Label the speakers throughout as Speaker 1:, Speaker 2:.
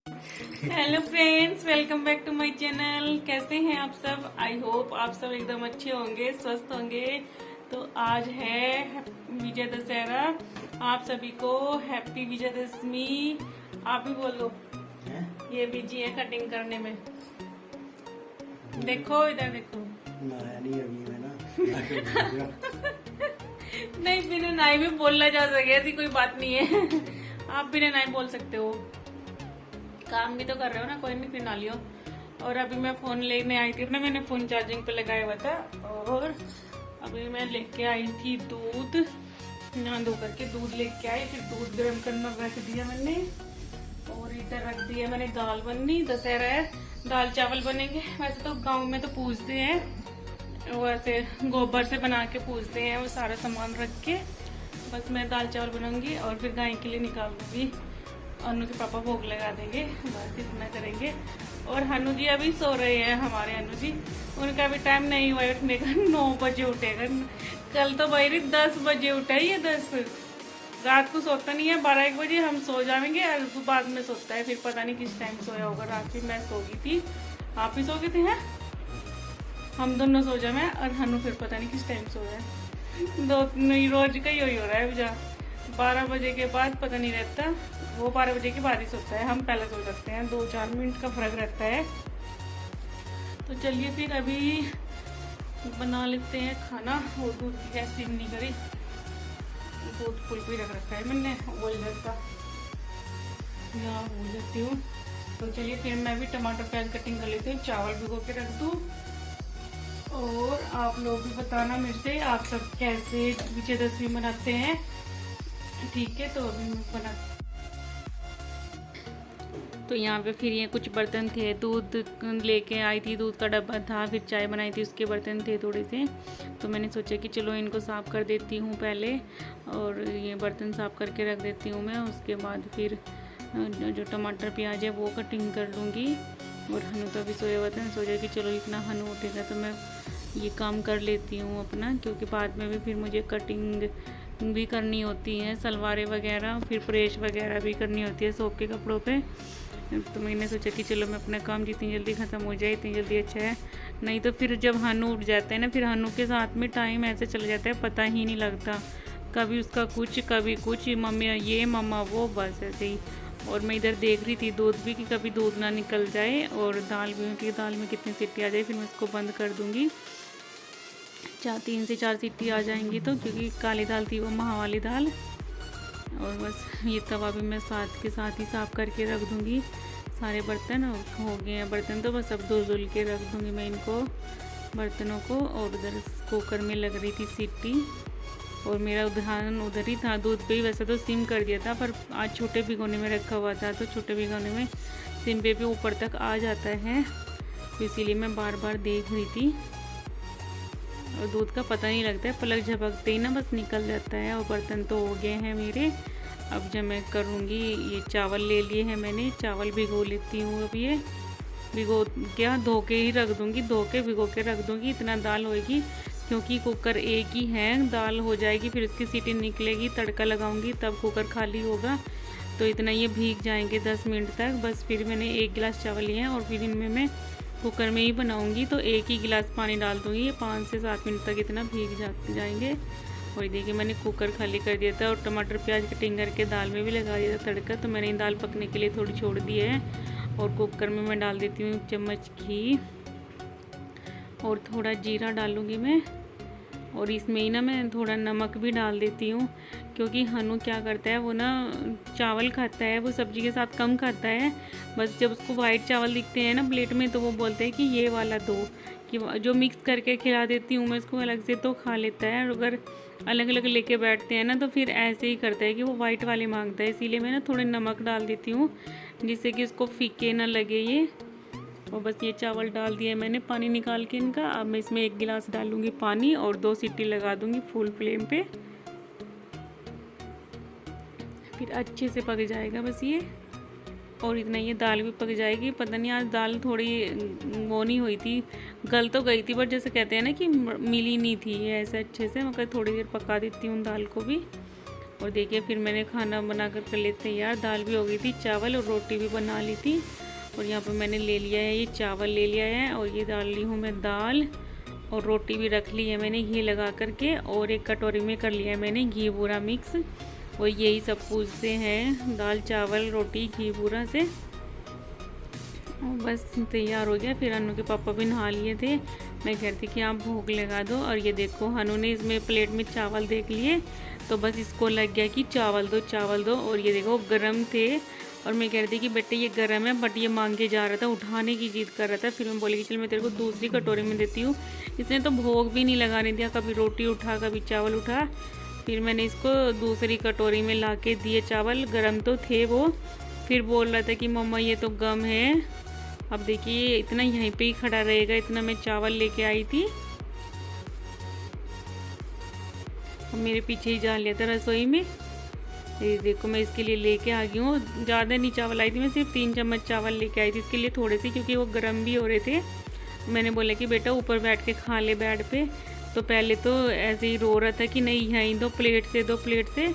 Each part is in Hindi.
Speaker 1: Hello friends, welcome back to my channel. कैसे हैं आप सब? आई होप आप सब एकदम अच्छे होंगे, स्वस्थ होंगे। तो आज है विजय दशहरा। आप सभी को हैप्पी विजयदशमी। आप भी बोलो। ये बिजी है कटिंग करने में। देखो इधर देखो।
Speaker 2: नहाया नहीं अभी मैं ना।
Speaker 1: नहीं, बिना नाई भी बोलना जा सके, ऐसी कोई बात नहीं है। आप बिना नाई बोल सकते हो। काम भी तो कर रहे हो ना, कोई नहीं, फिर ना लियो। और अभी मैं फोन लेने आई थी अपना, मैंने फोन चार्जिंग पे लगाया हुआ था। और अभी मैं लेके आई थी दूध, नहा धो करके दूध लेके आई। फिर दूध गर्म करना रख दिया मैंने, और इधर रख दिया मैंने दाल बननी। दशहरा है, दाल चावल बनेंगे। वैसे तो गाँव में तो पूजते हैं, वैसे गोबर से बना के पूजते हैं, वो सारा सामान रख के। बस मैं दाल चावल बनाऊंगी और फिर गाय के लिए निकाल दूंगी। अनु के पापा भोग लगा देंगे, बस इतना करेंगे। और हनु जी अभी सो रहे हैं, हमारे अनु जी। उनका भी टाइम नहीं हुआ उठने का, 9 बजे उठेगा। कल तो भाई 10 बजे उठा ही है। 10 रात को सोता नहीं है, 12-1 बजे हम सो जाएंगे और बाद में सोता है। फिर पता नहीं किस टाइम सोया होगा। रात भी मैं सो गई थी, आप ही सो गए थे हैं? हम दोनों सो जाए और हनु फिर पता नहीं किस टाइम सोया है। रोज का ही हो रहा है। जा 12 बजे के बाद पता नहीं रहता, वो 12 बजे के बाद ही सोता है। हम पहले सो जाते हैं, 2-4 मिनट का फर्क रहता है। तो चलिए फिर अभी बना लेते हैं खाना। वो दूध की गैस सीम नहीं करी, दूध फुल भी रख रखा है मैंने बॉइलर का, या भूल जाती हूँ। तो चलिए फिर मैं भी टमाटर प्याज कटिंग कर लेती हूँ, चावल भिगो के रख दूँ। और आप लोग भी बताना मेरे से, आप सब कैसे विजयदशमी मनाते हैं। ठीक है, तो अभी मैं बना। तो यहाँ पे फिर ये कुछ बर्तन थे, दूध लेके आई थी, दूध का डब्बा था, फिर चाय बनाई थी, उसके बर्तन थे थोड़े से। तो मैंने सोचा कि चलो इनको साफ़ कर देती हूँ पहले, और ये बर्तन साफ़ करके रख देती हूँ मैं। उसके बाद फिर जो टमाटर प्याज है वो कटिंग कर लूँगी। और हनु तो अभी सोया हुआ था, सोचा कि चलो इतना हनु उठेगा तो मैं ये काम कर लेती हूँ अपना, क्योंकि बाद में भी फिर मुझे कटिंग भी करनी होती है, सलवारें वगैरह, फिर प्रेस वगैरह भी करनी होती है सोप के कपड़ों पे। तो मैंने सोचा कि चलो मैं अपना काम जितनी जल्दी ख़त्म हो जाए इतनी जल्दी अच्छा है। नहीं तो फिर जब हनु उठ जाते हैं ना, फिर हनु के साथ में टाइम ऐसे चला जाता है, पता ही नहीं लगता। कभी उसका कुछ, कभी कुछ, मम्मी ये मम्मा वो, बस ऐसे ही। और मैं इधर देख रही थी दूध भी, कि कभी दूध ना निकल जाए, और दाल भी, कि दाल में कितनी सीटी आ जाए। फिर मैं इसको बंद कर दूँगी, 3 से 4 सीटी आ जाएंगी तो, क्योंकि काली दाल थी वो, महा वाली दाल। और बस ये तवा भी मैं साथ के साथ ही साफ़ करके रख दूँगी। सारे बर्तन हो गए हैं, बर्तन तो बस अब धुल के रख दूँगी मैं इनको, बर्तनों को। और उधर कुकर में लग रही थी सीटी, और मेरा ध्यान उधर ही था, दूध पे ही। वैसे तो सिम कर दिया था, पर आज छोटे भिगोने में रखा हुआ था, तो छोटे भिगोने में सिम पे भी ऊपर तक आ जाता है, तो इसीलिए मैं बार बार देख रही थी। और दूध का पता नहीं लगता है, पलक झपकते ही ना बस निकल जाता है। और बर्तन तो हो गए हैं मेरे। अब जब मैं करूँगी, ये चावल ले लिए हैं मैंने, चावल भिगो लेती हूँ। अब ये भिगो क्या, धो के ही रख दूँगी, धो के भिगो के रख दूँगी, इतना दाल होएगी। क्योंकि कुकर एक ही है, दाल हो जाएगी, फिर उसकी सीटी निकलेगी, तड़का लगाऊंगी, तब कुकर खाली होगा। तो इतना ये भीग जाएंगे 10 मिनट तक। बस फिर मैंने 1 गिलास चावल लिए हैं, और फिर इनमें मैं कुकर में ही बनाऊंगी, तो 1 ही गिलास पानी डाल दूँगी। ये 5 से 7 मिनट तक इतना भीग जाएंगे। और देखिए मैंने कुकर खाली कर दिया था, और टमाटर प्याज कटिंग करके दाल में भी लगा दिया था तड़का। तो मैंने दाल पकने के लिए थोड़ी छोड़ दी है, और कुकर में मैं डाल देती हूँ 1 चम्मच घी, और थोड़ा जीरा डालूँगी मैं। और इसमें ही ना मैं थोड़ा नमक भी डाल देती हूँ, क्योंकि हनु क्या करता है, वो ना चावल खाता है, वो सब्जी के साथ कम खाता है। बस जब उसको वाइट चावल दिखते हैं ना प्लेट में, तो वो बोलते हैं कि ये वाला दो, कि जो मिक्स करके खिला देती हूँ मैं इसको अलग से, तो खा लेता है। और अगर अलग अलग लेके बैठते हैं ना, तो फिर ऐसे ही करता है कि वो वाइट वाले मांगता है। इसीलिए मैं ना थोड़े नमक डाल देती हूँ, जिससे कि उसको फीके ना लगे ये। और बस ये चावल डाल दिया मैंने पानी निकाल के इनका। अब मैं इसमें 1 गिलास डालूंगी पानी, और 2 सीटी लगा दूंगी फुल फ्लेम पे, फिर अच्छे से पक जाएगा बस ये। और इतना ये दाल भी पक जाएगी। पता नहीं आज दाल थोड़ी वो नहीं हुई थी, गल तो गई थी, बट जैसे कहते हैं ना कि मिली नहीं थी ऐसे अच्छे से। मैं थोड़ी देर पका देती हूँ दाल को भी। और देखिए फिर मैंने खाना बना कर ले तैयार। दाल भी हो गई थी, चावल और रोटी भी बना ली थी। और यहाँ पे मैंने ले लिया है, ये चावल ले लिया है और ये डाल ली हूँ मैं दाल, और रोटी भी रख ली है मैंने घी लगा करके, और एक कटोरी में कर लिया है मैंने घी बूरा मिक्स। और यही सब कुछ से हैं, दाल चावल रोटी घी बूरा से। और बस तैयार हो गया। फिर हनु के पापा भी नहा लिए थे। मैं कहती कि आप भोग लगा दो। और ये देखो हनु ने इसमें प्लेट में चावल देख लिए, तो बस इसको लग गया कि चावल दो चावल दो। और ये देखो गरम थे, और मैं कह रही थी कि बेटे ये गर्म है, बट ये मांगे जा रहा था, उठाने की जिद कर रहा था। फिर मैं बोली कि चल मैं तेरे को दूसरी कटोरी में देती हूँ। इसने तो भोग भी नहीं लगाने दिया, कभी रोटी उठा कभी चावल उठा। फिर मैंने इसको दूसरी कटोरी में ला के दिए चावल, गरम तो थे वो। फिर बोल रहा था कि मम्मा ये तो गम है। अब देखिए इतना यहीं पे ही खड़ा रहेगा, इतना मैं चावल लेके आई थी। अब मेरे पीछे ही जा लिया था रसोई में। ये देखो मैं इसके लिए लेके आ गई हूँ। ज़्यादा नहीं चावल आई थी, मैं सिर्फ 3 चम्मच चावल लेके आई थी इसके लिए, थोड़े से, क्योंकि वो गर्म भी हो रहे थे। मैंने बोला कि बेटा ऊपर बैठ के खा ले बेड पे। तो पहले तो ऐसे ही रो रहा था कि नहीं यहीं दो प्लेट से, दो प्लेट से।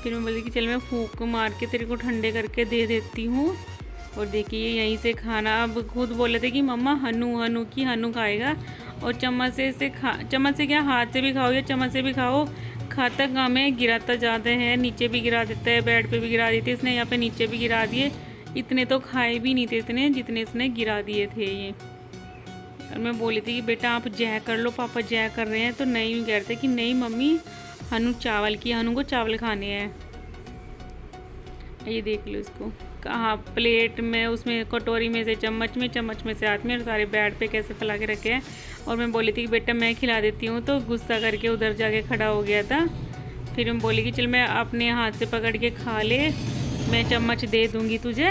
Speaker 1: फिर मैं बोली कि चल मैं फूंक मार के तेरे को ठंडे करके दे देती हूँ। और देखिए यहीं से खाना, अब खुद बोले थे कि मम्मा हनु हनु की हनु खाएगा। और चम्मच से क्या, हाथ से भी खाओ या चम्मच से भी खाओ, खाता कम है, गिराता ज़्यादा है। नीचे भी गिरा देता है, बेड पे भी गिरा देते, इसने यहाँ पे नीचे भी गिरा दिए। इतने तो खाए भी नहीं थे इतने जितने इसने गिरा दिए थे ये। और मैं बोली थी कि बेटा आप जय कर लो, पापा जय कर रहे हैं। तो नहीं कह रहे थे कि नहीं मम्मी हनु चावल की, हनु को चावल खाने हैं। ये देख लो इसको, कहाँ प्लेट में, उसमें कटोरी में से चम्मच में से हाथ में, और सारे बेड पे कैसे फैला के रखे हैं। और मैं बोली थी कि बेटा मैं खिला देती हूँ, तो गुस्सा करके उधर जाके खड़ा हो गया था। फिर मैं बोली कि चल मैं अपने हाथ से पकड़ के खा ले, मैं चम्मच दे दूँगी तुझे।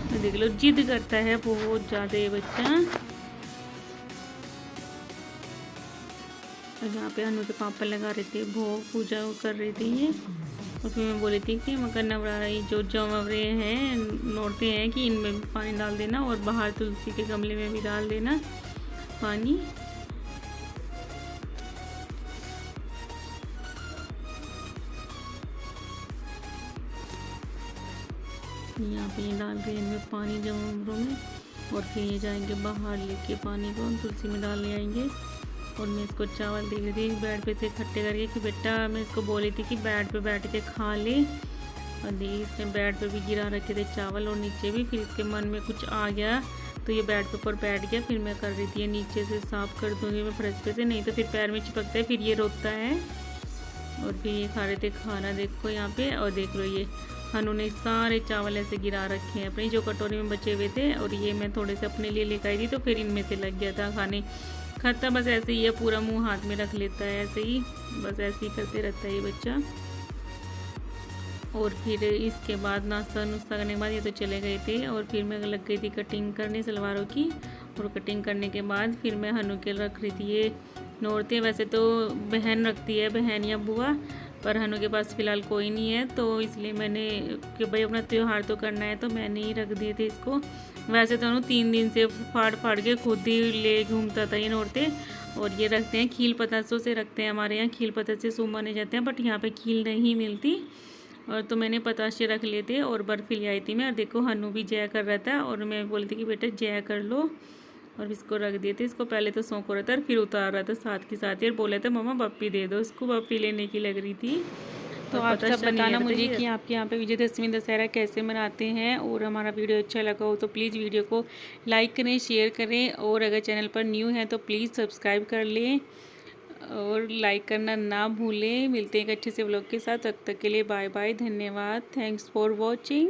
Speaker 1: तो देख लो जिद करता है बहुत ज़्यादा ये बच्चा। और यहाँ पे हनु के पापा लगा रहे थे भोग, पूजा कर रही थी ये। और फिर मैं बोली थी कि मकर नवरात्रि जो जमवरे हैं, नौरते हैं, कि इनमें भी पानी डाल देना, और बाहर तुलसी के गमले में भी डाल देना पानी। यहाँ पे ये डाल रहे हैं इनमें पानी जमवरों में। और फिर ये जाएंगे बाहर लेके पानी को तुलसी में डाल ले आएंगे। और मैं इसको चावल दे रही थी बेड पे से इकट्ठे करके कि बेटा, मैं इसको बोली थी कि बेड पे बैठ के खा ले। और देखिए इसने बेड पे भी गिरा रखे थे चावल, और नीचे भी। फिर इसके मन में कुछ आ गया तो ये बेड पे ऊपर बैठ गया। फिर मैं कर रही थी ये नीचे से साफ़ कर दूँगी मैं फर्श पे से, नहीं तो फिर पैर में चिपकता है, फिर ये रोता है। और फिर ये खा रहे थे खाना, देखो यहाँ पे। और देख लो ये हनु ने सारे चावल ऐसे गिरा रखे हैं अपनी जो कटोरी में बचे हुए थे। और ये मैं थोड़े से अपने लिए लेकर आई थी, तो फिर इनमें से लग गया था खाने। खाता बस ऐसे ही है, पूरा मुंह हाथ में रख लेता है ऐसे ही, बस ऐसे ही करते रहता है ये बच्चा। और फिर इसके बाद नाश्ता नुश्ता करने के बाद ये तो चले गए थे। और फिर मैं लग गई थी कटिंग करने सलवारों की। और कटिंग करने के बाद फिर मैं हनु के रख रही थी ये नौरते। वैसे तो बहन रखती है, बहन या बुआ, पर हनु के पास फ़िलहाल कोई नहीं है, तो इसलिए मैंने कि भाई अपना त्यौहार तो करना है, तो मैंने ही रख दिए थे इसको। वैसे तो उन्होंने 3 दिन से फाड़ के खुद ही ले घूमता था ये नौरते। और ये रखते हैं खील पतासों से रखते हैं, हमारे यहाँ खील पतासे से सूम माने जाते हैं, बट यहाँ पे खील नहीं मिलती। और तो मैंने पतासे रख लिए थे और बर्फ़ी ले आई थी मैं। और देखो हनु भी जय कर रहा था, और मैं बोली थी कि बेटा जय कर लो। और इसको रख दिए थे। इसको पहले तो सौंप रहा था और फिर उतार रहा था साथ के साथ ही, और बोला था मम्मा बप्पी दे दो इसको, बप्पी लेने की लग रही थी। तो आप सब बताना मुझे कि आपके यहाँ पे विजयदशमी दशहरा कैसे मनाते हैं। और हमारा वीडियो अच्छा लगा हो तो प्लीज़ वीडियो को लाइक करें, शेयर करें, और अगर चैनल पर न्यू है तो प्लीज़ सब्सक्राइब कर लें और लाइक करना ना भूलें। मिलते हैं एक अच्छे से व्लॉग के साथ, तब तक के लिए बाय बाय, धन्यवाद, थैंक्स फॉर वॉचिंग।